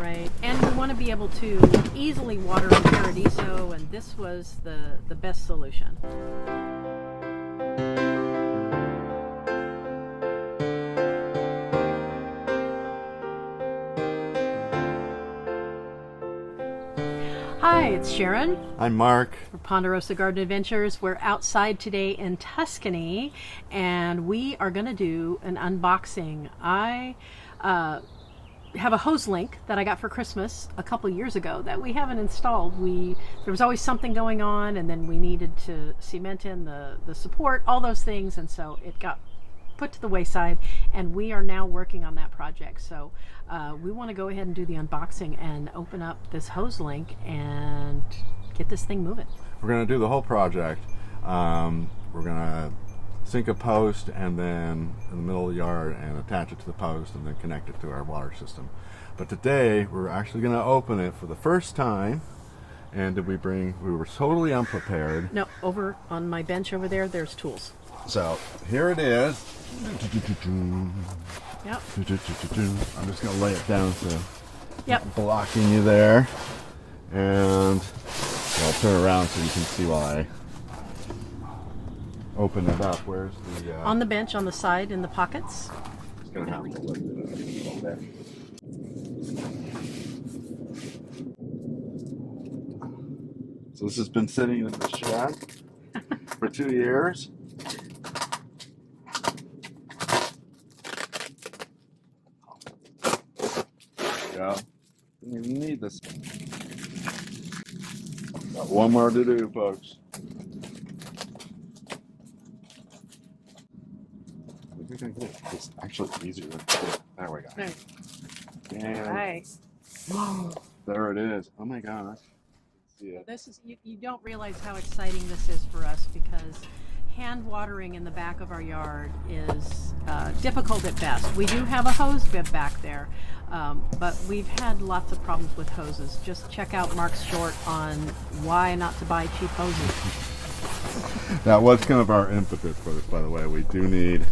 Right, and we want to be able to easily water in Paradiso, and this was the best solution. Hi, it's Sharon. I'm Mark. For Ponderosa Garden Adventures. We're outside today in Tuscany, and we are going to do an unboxing. I have a Hoselink that I got for Christmas a couple years ago that we haven't installed. There was always something going on, and then we needed to cement in the support, all those things, and so it got put to the wayside, and we are now working on that project. So we want to go ahead and do the unboxing and open up this Hoselink and get this thing moving. We're going to do the whole project. We're going to sink a post and then in the middle of the yard and attach it to the post and then connect it to our water system. But today we're actually going to open it for the first time. And we were totally unprepared. No, over on my bench over there, there's tools. So here it is. Yep. I'm just going to lay it down so Yep. blocking you there. And I'll turn around so you can see while I open it up. Where's the... On the bench, on the side, in the pockets. Just going to have to lift it up a little bit. So this has been sitting in the shed for 2 years. Yeah, you need this. Got one more to do, folks. I think it's actually easier. There we go. Right. And Nice. there it is. Oh my gosh. See it. This is you don't realize how exciting this is for us, because hand watering in the back of our yard is difficult at best. We do have a hose bib back there, but we've had lots of problems with hoses. Just check out Mark's short on why not to buy cheap hoses. That was kind of our impetus for this, by the way. We do need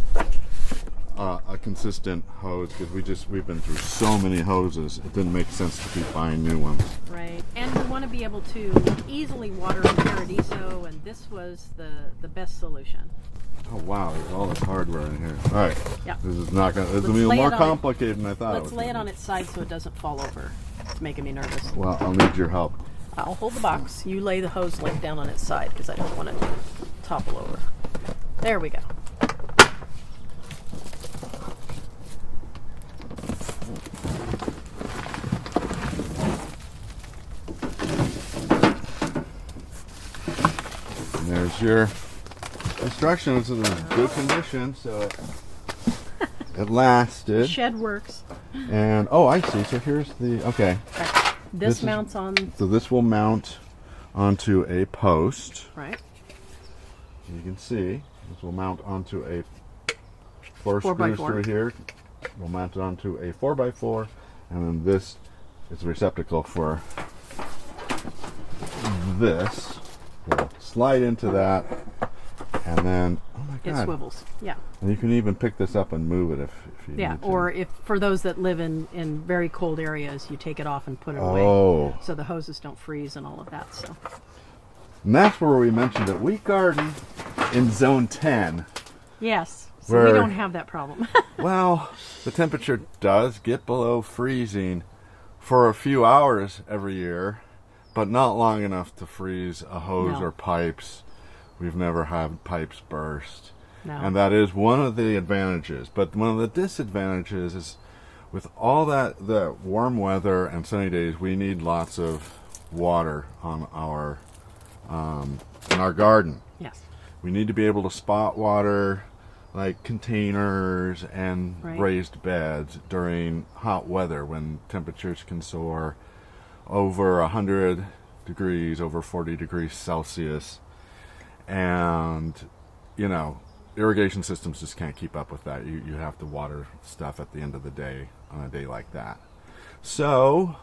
a consistent hose because we've been through so many hoses. It didn't make sense to keep buying new ones. Right, and we want to be able to easily water in Paradiso, and this was the best solution. Oh wow, there's all this hardware in here. All right, Yeah. this is not gonna. This is Let's gonna lay be more it on complicated than I thought. Let's lay it on its side so it doesn't fall over. It's making me nervous. Well, I'll need your help. I'll hold the box. You lay the Hoselink down on its side because I don't want it to topple over. There we go. And there's your instructions. It's in good condition, so it lasted. Shed works. And oh, I see. So here's the okay. This is- mounts on. So this will mount onto a post. Right. You can see this will mount onto a 4 4 by screws 4. through here. We'll mount it onto a 4x4, and then this is a receptacle for this. We'll slide into that, and then oh my It god! swivels. Yeah. And you can even pick this up and move it if you Yeah. need to. Or if for those that live in very cold areas, you take it off and put it away oh, so the hoses don't freeze and all of that. So. and that's where we mentioned that we garden in Zone 10. Yes. So Where- we don't have that problem. Well, the temperature does get below freezing for a few hours every year, but not long enough to freeze a hose No. or pipes. We've never had pipes burst. No. And that is one of the advantages. But one of the disadvantages is with all the warm weather and sunny days, we need lots of water on our in our garden. Yes. We need to be able to spot water like containers and Right. raised beds during hot weather when temperatures can soar over 100 degrees, over 40 degrees Celsius. And, you know, irrigation systems just can't keep up with that. You have to water stuff at the end of the day on a day like that. So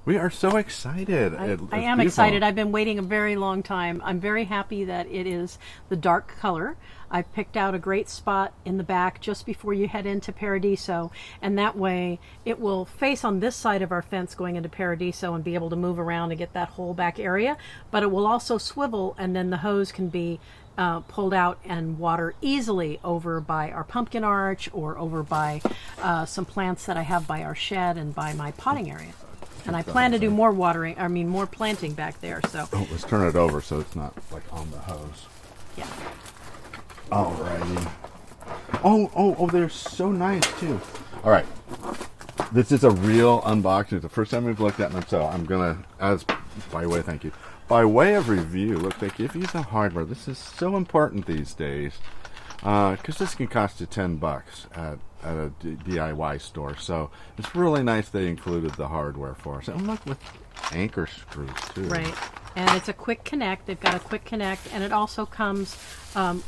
We are so excited. I It's am beautiful. excited. I've been waiting a very long time. I'm very happy that it is the dark color. I picked out a great spot in the back just before you head into Paradiso, and that way it will face on this side of our fence going into Paradiso and be able to move around and get that whole back area, but it will also swivel, and then the hose can be pulled out and water easily over by our pumpkin arch or over by some plants that I have by our shed and by my potting area. And I plan to do more more planting back there. So Oh, let's turn it over so it's not like on the hose. yeah. Alrighty. Oh, they're so nice too. All right. This is a real unboxing. It's the first time we've looked at them, so I'm gonna, thank you. By way of review, look, they give you the hardware. This is so important these days, because this can cost you $10 at a DIY store. So it's really nice they included the hardware for us. And look, with anchor screws too. Right. And it's a quick connect. They've got a quick connect, and it also comes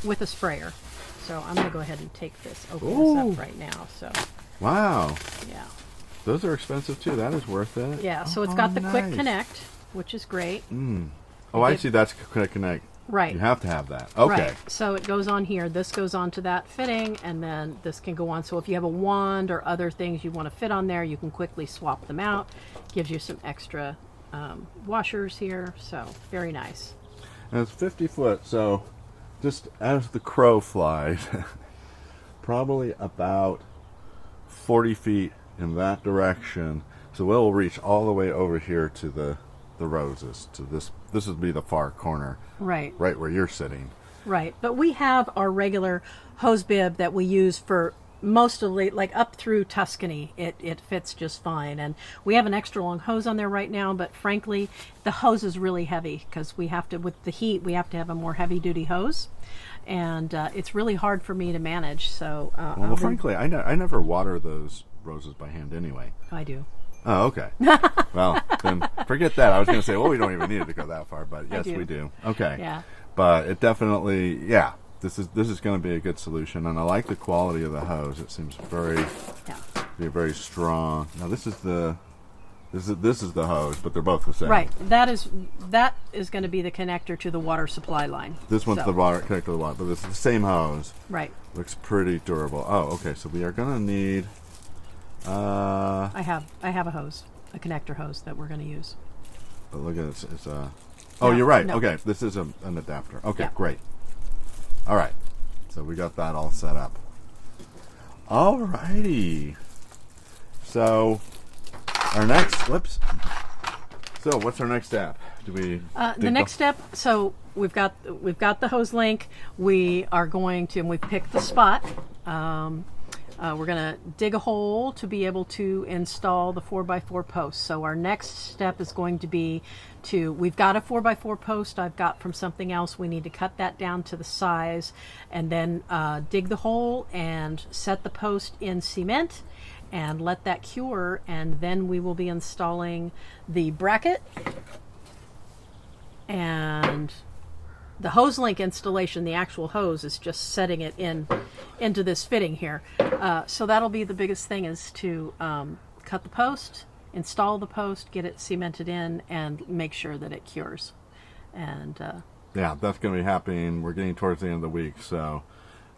with a sprayer. So I'm going to go ahead and open this up right now. So Wow. yeah. Those are expensive too. That is worth it. Yeah. So it's got the quick nice. connect, which is great. Oh, I see. That's Quick Connect. Right. You have to have that. Okay. Right. So it goes on here. This goes on to that fitting, and then this can go on. So if you have a wand or other things you want to fit on there, you can quickly swap them out. Gives you some extra washers here. So very nice. And it's 50 foot, so just as the crow flies, probably about 40 feet in that direction. So it'll reach all the way over here to the roses. To this would be the far corner, Right. right where you're sitting. Right. But we have our regular hose bib that we use for most of the, like up through Tuscany. It fits just fine. And we have an extra long hose on there right now, but frankly, the hose is really heavy because we have to, with the heat, we have to have a more heavy duty hose. And it's really hard for me to manage. So, Well, frankly, I never water those roses by hand anyway. I do. Oh, okay. Well, then forget that. I was going to say, well, we don't even need it to go that far, but yes, we do. Okay. Yeah. But it definitely, this is going to be a good solution, and I like the quality of the hose. It seems be very strong. Now this is the hose, but they're both the same. Right. That is going to be the connector to the water supply line. This one's the water connector to the water, but it's the same hose. Right. Looks pretty durable. Oh, okay. So we are going to need. I have a hose, a connector hose that we're going to use. But look at it. It's a. Oh, you're right. No. Okay, this is an adapter. Okay, Yeah. great. All right, so we got that all set up. All righty. So our next. Whoops. So what's our next step? Do we? The next step. So we've got the hose link. We are going to, and we've picked the spot. We're going to dig a hole to be able to install the 4x4 post. So our next step is going to be we've got a 4x4 post I've got from something else. We need to cut that down to the size and then dig the hole and set the post in cement and let that cure. And then we will be installing the bracket and the Hoselink installation. The actual hose is just setting it into this fitting here. So that'll be the biggest thing, is to cut the post, install the post, get it cemented in, and make sure that it cures. And yeah, that's going to be happening. We're getting towards the end of the week, so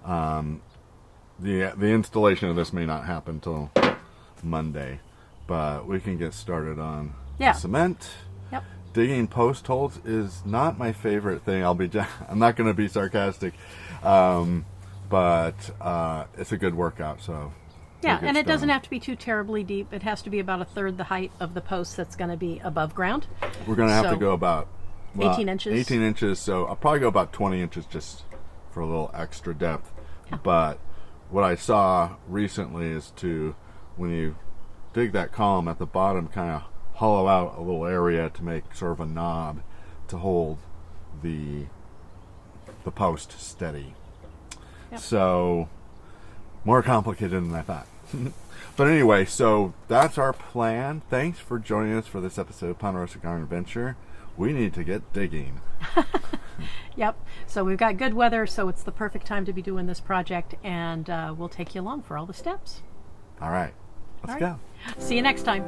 the installation of this may not happen till Monday, but we can get started on the cement. Yep. Digging post holes is not my favorite thing. I'm not going to be sarcastic, but it's a good workout. So yeah, and it doesn't have to be too terribly deep. It has to be about a third the height of the post that's going to be above ground. We're going to have to go about 18 inches. 18 inches. So I'll probably go about 20 inches just for a little extra depth. Yeah. But what I saw recently is when you dig that column at the bottom, kind of hollow out a little area to make sort of a knob to hold the post steady. Yep. So more complicated than I thought. But anyway, so that's our plan. Thanks for joining us for this episode of Ponderosa Garden Adventure. We need to get digging. Yep. So we've got good weather, so it's the perfect time to be doing this project, and we'll take you along for all the steps. All right. Let's go. See you next time.